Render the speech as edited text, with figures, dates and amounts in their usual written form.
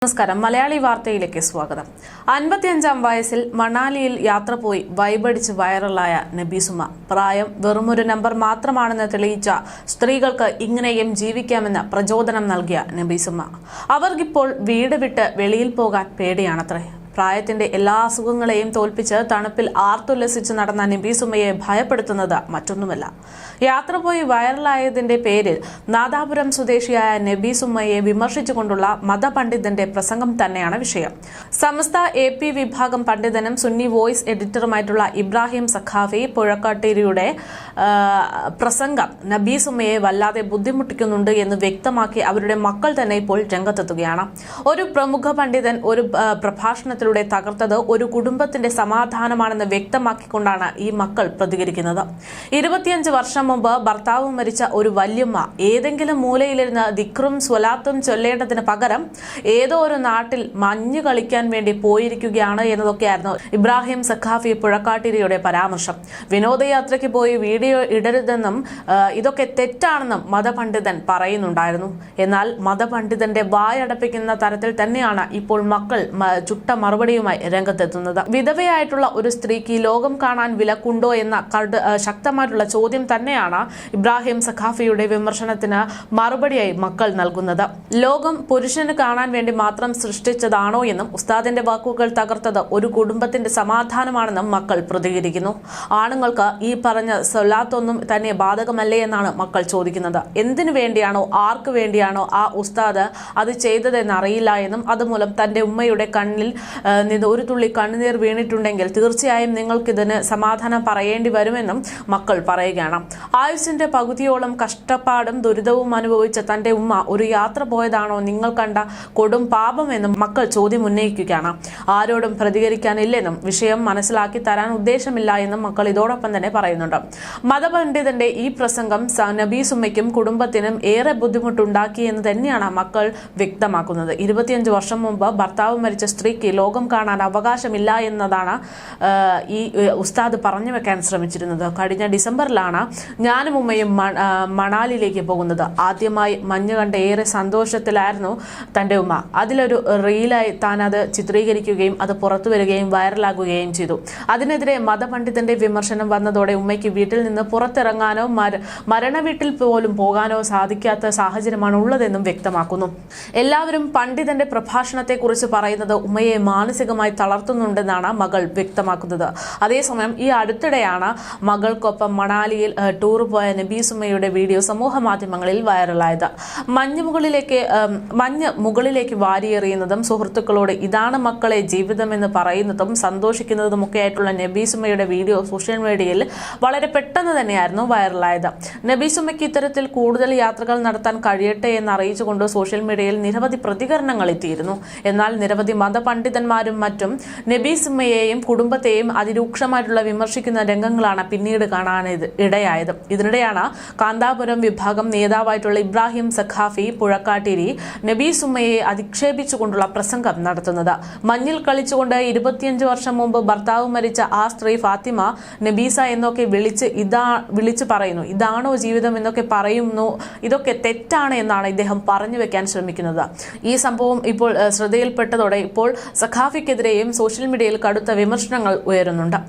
നമസ്കാരം. മലയാളി വാർത്തയിലേക്ക് സ്വാഗതം. 55-ാം വയസ്സിൽ മണാലിയിൽ യാത്ര പോയി വൈബടിച്ച് വൈറലായ നബീസുമ. പ്രായം വെറുമൊരു നമ്പർ മാത്രമാണെന്ന് തെളിയിച്ച സ്ത്രീകൾക്ക് ഇങ്ങനെയും ജീവിക്കാമെന്ന് പ്രചോദനം നൽകിയ നബീസുമ. അവർക്കിപ്പോൾ വീട് വിട്ട് വെളിയിൽ പോകാൻ പേടിയാണത്രേ. പ്രായത്തിന്റെ എല്ലാ അസുഖങ്ങളെയും തോൽപ്പിച്ച് തണുപ്പിൽ ആർത്തുല്ലസിച്ച് നടന്ന നബീസുമയെ ഭയപ്പെടുത്തുന്നത് മറ്റൊന്നുമല്ല. യാത്ര പോയി വൈറലായതിന്റെ പേരിൽ നാദാപുരം സ്വദേശിയായ നബീസുമയെ വിമർശിച്ചുകൊണ്ടുള്ള മതപണ്ഡിതന്റെ പ്രസംഗം തന്നെയാണ് വിഷയം. സമസ്ത AP വിഭാഗം പണ്ഡിതനും സുന്നി വോയിസ് എഡിറ്ററുമായിട്ടുള്ള ഇബ്രാഹിം സഖാഫി പുഴക്കാട്ടിരിയുടെ പ്രസംഗം നബീസുമയെ വല്ലാതെ ബുദ്ധിമുട്ടിക്കുന്നുണ്ട് എന്ന് വ്യക്തമാക്കി അവരുടെ മക്കൾ തന്നെ ഇപ്പോൾ രംഗത്തെത്തുകയാണ്. ഒരു പ്രമുഖ പണ്ഡിതൻ ഒരു പ്രഭാഷണത്തിലൂടെ തകർത്തത് ഒരു കുടുംബത്തിന്റെ സമാധാനമാണെന്ന് വ്യക്തമാക്കിക്കൊണ്ടാണ് ഈ മക്കൾ പ്രതികരിക്കുന്നത്. 25 വർഷം മുമ്പ് ഭർത്താവ് മരിച്ച ഒരു വല്യമ്മ ഏതെങ്കിലും മൂലയിലിരുന്ന് ദിക്റും സ്വലാത്തും ചൊല്ലേണ്ടതിന് പകരം ഏതോ ഒരു നാട്ടിൽ മഞ്ഞ് കളിക്കാൻ വേണ്ടി പോയിരിക്കുകയാണ് എന്നതൊക്കെയായിരുന്നു ഇബ്രാഹിം സഖാഫി പുഴക്കാട്ടിരിയുടെ പരാമർശം. വിനോദയാത്രയ്ക്ക് പോയി വീഡിയോ ഇടരുതെന്നും ഇതൊക്കെ തെറ്റാണെന്നും മതപണ്ഡിതൻ പറയുന്നുണ്ടായിരുന്നു. എന്നാൽ മതപണ്ഡിതന്റെ വായടപ്പിക്കുന്ന തരത്തിൽ തന്നെയാണ് ഇപ്പോൾ മക്കൾ ചുട്ട മറുപടിയുമായി രംഗത്തെത്തുന്നത്. വിധവയായിട്ടുള്ള ഒരു സ്ത്രീക്ക് ലോകം കാണാൻ വിലക്കുണ്ടോ എന്ന ശക്തമായിട്ടുള്ള ചോദ്യം തന്നെയാണ് ഇബ്രാഹിം സഖാഫിയുടെ വിമർശനത്തിന് മറുപടിയായി മക്കൾ നൽകുന്നത്. ലോകം പുരുഷന് കാണാൻ വേണ്ടി മാത്രം സൃഷ്ടിച്ചതാണോ എന്നും ഉസ്താദിന്റെ വാക്കുകൾ തകർത്തത് ഒരു കുടുംബത്തിന്റെ സമാധാനമാണെന്നും മക്കൾ പ്രതികരിക്കുന്നു. ആണുങ്ങൾക്ക് ഈ പറഞ്ഞ സ്വലാത്തൊന്നും തന്നെ ബാധകമല്ലേ എന്നാണ് മക്കൾ ചോദിക്കുന്നത്. എന്തിനു വേണ്ടിയാണോ ആർക്ക് വേണ്ടിയാണോ ആ ഉസ്താദ് അത് ചെയ്തതെന്ന് അറിയില്ല എന്നും അതുമൂലം തന്റെ ഉമ്മയുടെ കണ്ണിൽ നിന്ന് ഒരു തുള്ളി കണ്ണുനീർ വീണിട്ടുണ്ടെങ്കിൽ തീർച്ചയായും നിങ്ങൾക്കിതിന് സമാധാനം പറയേണ്ടി വരുമെന്നും മക്കൾ പറയുകയാണ്. ആയുസിന്റെ പകുതിയോളം കഷ്ടപ്പാടും ദുരിതവും അനുഭവിച്ച തന്റെ ഉമ്മ ഒരു യാത്ര പോയതാണോ നിങ്ങൾ കണ്ട കൊടും പാപമെന്നും മക്കൾ ചോദ്യം ഉന്നയിക്കുകയാണ്. ആരോടും പ്രതികരിക്കാനില്ലെന്നും വിഷയം മനസ്സിലാക്കി തരാൻ ഉദ്ദേശമില്ല എന്നും മക്കൾ ഇതോടൊപ്പം തന്നെ പറയുന്നുണ്ട്. മതപണ്ഡിതന്റെ ഈ പ്രസംഗം നബീസുമ്മയ്ക്കും കുടുംബത്തിനും ഏറെ ബുദ്ധിമുട്ടുണ്ടാക്കി എന്ന് തന്നെയാണ് മക്കൾ വ്യക്തമാക്കുന്നത്. 25 വർഷം മുമ്പ് ഭർത്താവ് മരിച്ച സ്ത്രീക്ക് ലോകം കാണാൻ അവകാശമില്ല എന്നതാണ് ഈ ഉസ്താദ് പറഞ്ഞു വെക്കാൻ ശ്രമിച്ചിരുന്നത്. കഴിഞ്ഞ ഡിസംബറിലാണ് ഞാനും ഉമ്മയും മണാലിയിലേക്ക് പോകുന്നത്. ആദ്യമായി മഞ്ഞ് കണ്ട് ഏറെ സന്തോഷത്തിലായിരുന്നു തന്റെ ഉമ്മ. അതിലൊരു റീലായി താൻ അത് ചിത്രീകരിക്കുകയും അത് പുറത്തു വരികയും വൈറലാകുകയും ചെയ്തു. അതിനെതിരെ മതപണ്ഡിതന്റെ വിമർശനം വന്നതോടെ ഉമ്മയ്ക്ക് വീട്ടിൽ നിന്ന് പുറത്തിറങ്ങാനോ മരണ വീട്ടിൽ പോലും പോകാനോ സാധിക്കാത്ത സാഹചര്യമാണ് ഉള്ളതെന്നും വ്യക്തമാക്കുന്നു. എല്ലാവരും പണ്ഡിതന്റെ പ്രഭാഷണത്തെക്കുറിച്ച് പറയുന്നത് ഉമ്മയെ മാനസികമായി തളർത്തുന്നുണ്ടെന്നാണ് മകൾ വ്യക്തമാക്കുന്നത്. അതേസമയം ഈ അടുത്തിടെയാണ് മകൾക്കൊപ്പം മണാലിയിൽ ടൂർ പോയ നബീസുമയുടെ വീഡിയോ സമൂഹ മാധ്യമങ്ങളിൽ വൈറലായത്. മഞ്ഞ് മുകളിലേക്ക് വാരിയെറിയുന്നതും സുഹൃത്തുക്കളോട് ഇതാണ് മക്കളെ ജീവിതമെന്ന് പറയുന്നതും സന്തോഷിക്കുന്നതുമൊക്കെ ആയിട്ടുള്ള നബീസുമയുടെ വീഡിയോ സോഷ്യൽ മീഡിയയിൽ വളരെ പെട്ടെന്ന് തന്നെയായിരുന്നു വൈറലായത്. നബീസുമയ്ക്ക് ഇത്തരത്തിൽ കൂടുതൽ യാത്രകൾ നടത്താൻ കഴിയട്ടെ എന്ന് അറിയിച്ചുകൊണ്ട് സോഷ്യൽ മീഡിയയിൽ നിരവധി പ്രതികരണങ്ങൾ എത്തിയിരുന്നു. എന്നാൽ നിരവധി മതപണ്ഡിതന്മാരും മറ്റും നബീസുമയെയും കുടുംബത്തെയും അതിരൂക്ഷമായിട്ടുള്ള വിമർശിക്കുന്ന രംഗങ്ങളാണ് പിന്നീട് കാണാൻ ഇടയായത്. ഇതിനിടെയാണ് കാന്താപുരം വിഭാഗം നേതാവായിട്ടുള്ള ഇബ്രാഹിം സഖാഫി പുഴക്കാട്ടിരി നബീസുമയെ അധിക്ഷേപിച്ചുകൊണ്ടുള്ള പ്രസംഗം നടത്തുന്നത്. മഞ്ഞിൽ കളിച്ചുകൊണ്ട് 25 വർഷം മുമ്പ് ഭർത്താവ് മരിച്ച ആ സ്ത്രീ ഫാത്തിമ നബീസ എന്നൊക്കെ വിളിച്ചു പറയുന്നു. ഇതാണോ ജീവിതം എന്നൊക്കെ പറയുന്നു. ഇതൊക്കെ തെറ്റാണ് എന്നാണ് ഇദ്ദേഹം പറഞ്ഞു വെക്കാൻ ശ്രമിക്കുന്നത്. ഈ സംഭവം ഇപ്പോൾ ശ്രദ്ധയിൽപ്പെട്ടതോടെ ഇപ്പോൾ സഖാഫിക്കെതിരെയും സോഷ്യൽ മീഡിയയിൽ കടുത്ത വിമർശനങ്ങൾ ഉയരുന്നുണ്ട്.